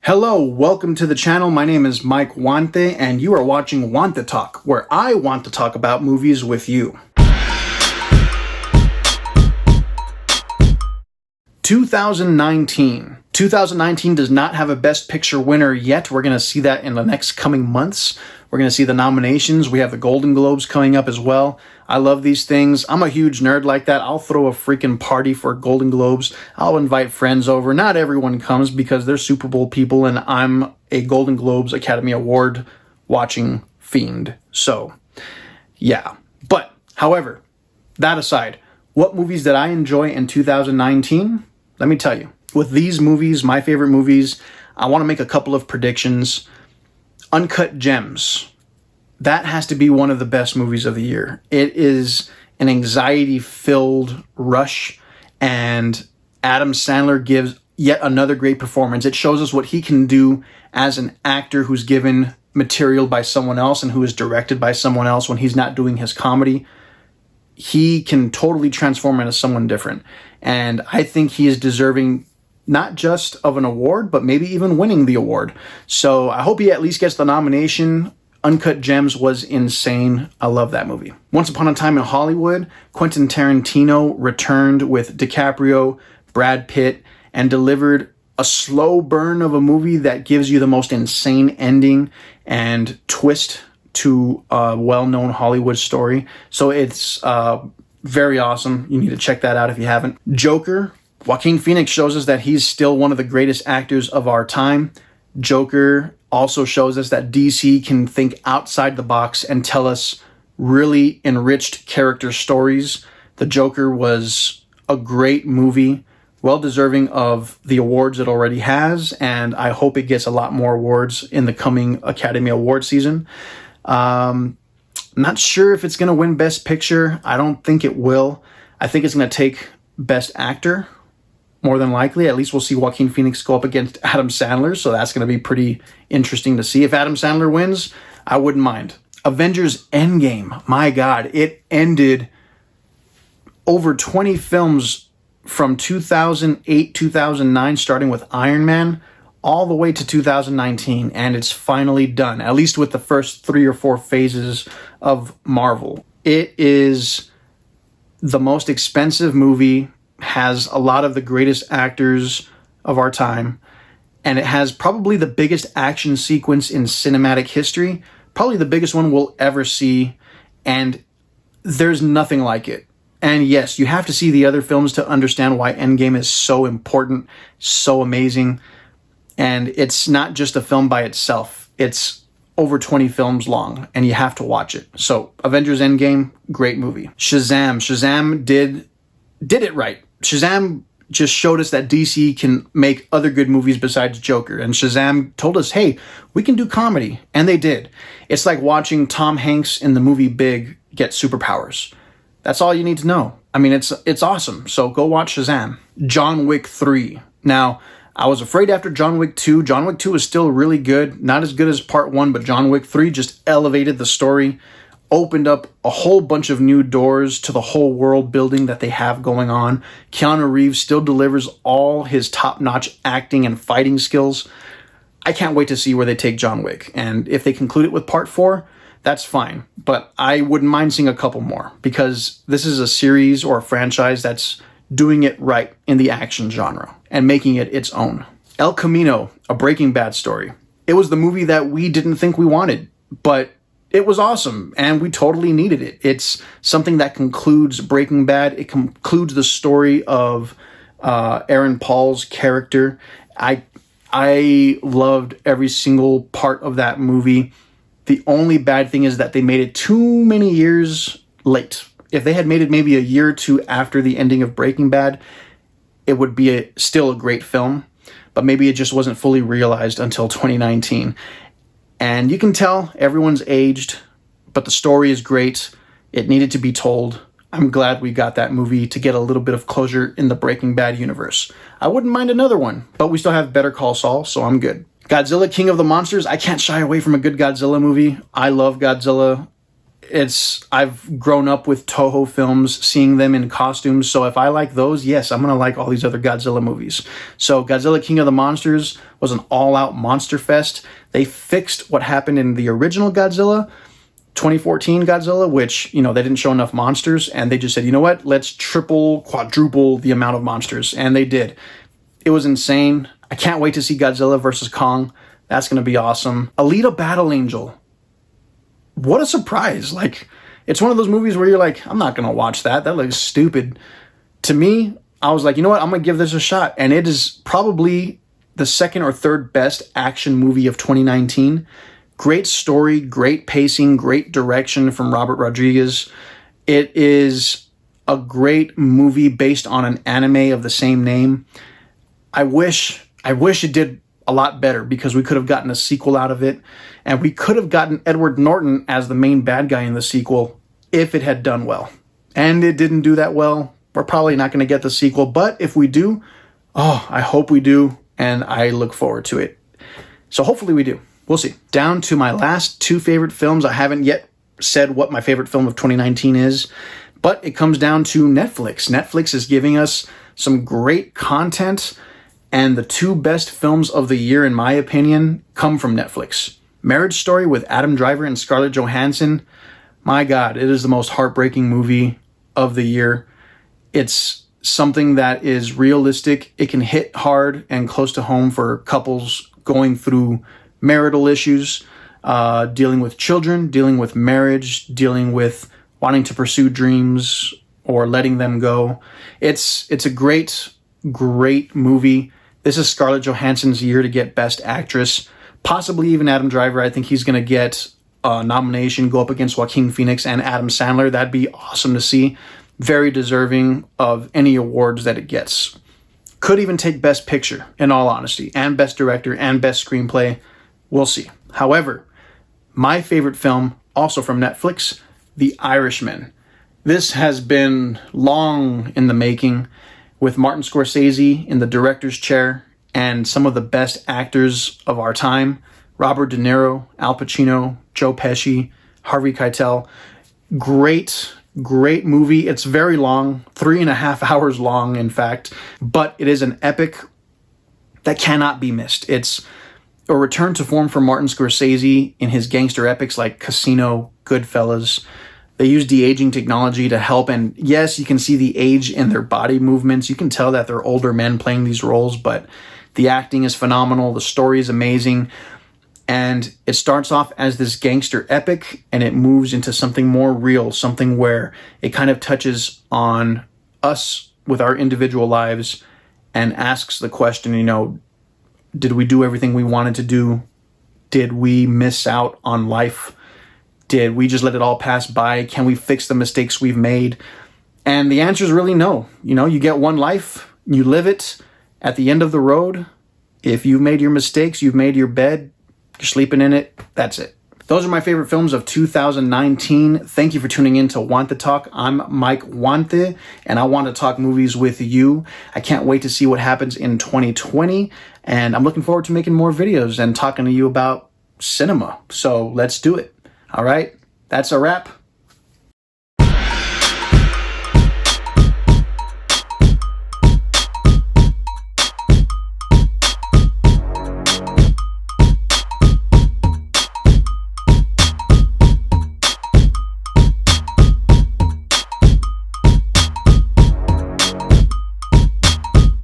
Hello, welcome to the channel. My name is Mike Huante, and you are watching Want to Talk, where I want to talk about movies with you. 2019. 2019 does not have a Best Picture winner yet. We're going to see that in the next coming months. We're going to see the nominations. We have the Golden Globes coming up as well. I love these things. I'm a huge nerd like that. I'll throw a freaking party for Golden Globes. I'll invite friends over. Not everyone comes because they're Super Bowl people, and I'm a Golden Globes Academy Award watching fiend. So, yeah. But, however, that aside, what movies did I enjoy in 2019? Let me tell you. With these movies, my favorite movies, I want to make a couple of predictions. Uncut Gems. That has to be one of the best movies of the year. It is an anxiety-filled rush, and Adam Sandler gives yet another great performance. It shows us what he can do as an actor who's given material by someone else and who is directed by someone else when he's not doing his comedy. He can totally transform into someone different. And I think he is deserving not just of an award, but maybe even winning the award. So I hope he at least gets the nomination. Uncut Gems was insane. I love that movie. Once Upon a Time in Hollywood, Quentin Tarantino returned with DiCaprio, Brad Pitt, and delivered a slow burn of a movie that gives you the most insane ending and twist to a well-known Hollywood story. So it's very awesome. You need to check that out if you haven't. Joker. Joaquin Phoenix shows us that he's still one of the greatest actors of our time. Joker also shows us that DC can think outside the box and tell us really enriched character stories. The Joker was a great movie, well deserving of the awards it already has, and I hope it gets a lot more awards in the coming Academy Award season. Not sure if it's going to win Best Picture. I don't think it will. I think it's going to take Best Actor, more than likely. At least we'll see Joaquin Phoenix go up against Adam Sandler, so that's going to be pretty interesting to see. If Adam Sandler wins, I wouldn't mind. Avengers Endgame. My God, it ended over 20 films from 2008, 2009, starting with Iron Man, all the way to 2019, and it's finally done, at least with the first 3 or 4 phases of Marvel. It is the most expensive movie, has a lot of the greatest actors of our time, and it has probably the biggest action sequence in cinematic history, probably the biggest one we'll ever see, and there's nothing like it. And yes, you have to see the other films to understand why Endgame is so important, so amazing, and it's not just a film by itself. It's over 20 films long, and you have to watch it. So, Avengers Endgame, great movie. Shazam. Shazam did it right. Shazam just showed us that DC can make other good movies besides Joker. And Shazam told us, hey, we can do comedy. And they did. It's like watching Tom Hanks in the movie Big get superpowers. That's all you need to know. I mean, it's awesome. So go watch Shazam. John Wick 3. Now, I was afraid after John Wick 2. John Wick 2 is still really good. Not as good as part 1, but John Wick 3 just elevated the story. Opened up a whole bunch of new doors to the whole world building that they have going on. Keanu Reeves still delivers all his top-notch acting and fighting skills. I can't wait to see where they take John Wick. And if they conclude it with part 4, that's fine. But I wouldn't mind seeing a couple more, because this is a series or a franchise that's doing it right in the action genre and making it its own. El Camino, a Breaking Bad story. It was the movie that we didn't think we wanted, but it was awesome, and we totally needed it. It's something that concludes Breaking Bad. It concludes the story of Aaron Paul's character. I loved every single part of that movie. The only bad thing is that they made it too many years late. If they had made it maybe a year or 2 after the ending of Breaking Bad, it would be still a great film, but maybe it just wasn't fully realized until 2019. And you can tell everyone's aged, but the story is great. It needed to be told. I'm glad we got that movie to get a little bit of closure in the Breaking Bad universe. I wouldn't mind another one, but we still have Better Call Saul, so I'm good. Godzilla, King of the Monsters. I can't shy away from a good Godzilla movie. I love Godzilla. I've grown up with Toho films, seeing them in costumes. So if I like those, yes, I'm going to like all these other Godzilla movies. So Godzilla King of the Monsters was an all-out monster fest. They fixed what happened in the original Godzilla, 2014 Godzilla, which, they didn't show enough monsters, and they just said, you know what, let's triple, quadruple the amount of monsters. And they did. It was insane. I can't wait to see Godzilla versus Kong. That's going to be awesome. Alita Battle Angel. What a surprise. Like, it's one of those movies where you're like, I'm not going to watch that. That looks stupid. To me, I was like, you know what? I'm going to give this a shot. And it is probably the second or third best action movie of 2019. Great story, great pacing, great direction from Robert Rodriguez. It is a great movie based on an anime of the same name. I wish it did a lot better, because we could have gotten a sequel out of it, and we could have gotten Edward Norton as the main bad guy in the sequel if it had done well. And it didn't do that well. We're probably not going to get the sequel, but if we do, I hope we do, and I look forward to it. So hopefully we do. We'll see. Down to my last two favorite films. I haven't yet said what my favorite film of 2019 is, but it comes down to Netflix. Netflix is giving us some great content, and the two best films of the year, in my opinion, come from Netflix. Marriage Story with Adam Driver and Scarlett Johansson. My God, it is the most heartbreaking movie of the year. It's something that is realistic. It can hit hard and close to home for couples going through marital issues, dealing with children, dealing with marriage, dealing with wanting to pursue dreams or letting them go. It's a great movie. This is Scarlett Johansson's year to get Best Actress, possibly even Adam Driver. I think he's going to get a nomination, go up against Joaquin Phoenix and Adam Sandler. That'd be awesome to see. Very deserving of any awards that it gets. Could even take Best Picture, in all honesty, and Best Director and Best Screenplay. We'll see. However, my favorite film, also from Netflix, The Irishman. This has been long in the making, with Martin Scorsese in the director's chair and some of the best actors of our time. Robert De Niro, Al Pacino, Joe Pesci, Harvey Keitel. Great movie. It's very long, 3.5 hours long, in fact, but it is an epic that cannot be missed. It's a return to form for Martin Scorsese in his gangster epics like Casino, Goodfellas. They use de-aging technology to help, and yes, you can see the age in their body movements. You can tell that they're older men playing these roles, but the acting is phenomenal. The story is amazing. And it starts off as this gangster epic, and it moves into something more real, something where it kind of touches on us with our individual lives and asks the question, did we do everything we wanted to do? Did we miss out on life? Did we just let it all pass by? Can we fix the mistakes we've made? And the answer is really no. You get one life, you live it. At the end of the road, if you've made your mistakes, you've made your bed, you're sleeping in it, that's it. Those are my favorite films of 2019. Thank you for tuning in to Want to Talk. I'm Mike Huante, and I want to talk movies with you. I can't wait to see what happens in 2020, and I'm looking forward to making more videos and talking to you about cinema. So let's do it. All right, that's a wrap.